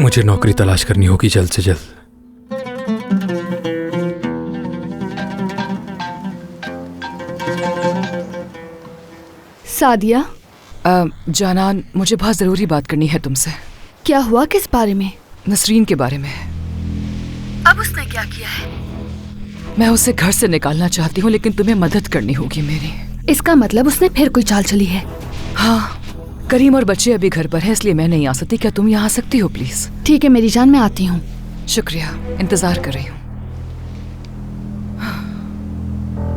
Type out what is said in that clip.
मुझे नौकरी तलाश करनी होगी जल्द से जल्द। सादिया। जानान, मुझे बहुत ज़रूरी बात करनी है तुमसे। क्या हुआ? किस बारे में? नसरीन के बारे में। अब उसने क्या किया है? मैं उसे घर से निकालना चाहती हूँ, लेकिन तुम्हें मदद करनी होगी मेरी। इसका मतलब उसने फिर कोई चाल चली है? हाँ, करीम और बच्चे अभी घर पर हैं, इसलिए मैं नहीं आ सकती। क्या तुम यहाँ आ सकती हो प्लीज? ठीक है मेरी जान, मैं आती हूँ। शुक्रिया, इंतजार कर रही हूँ।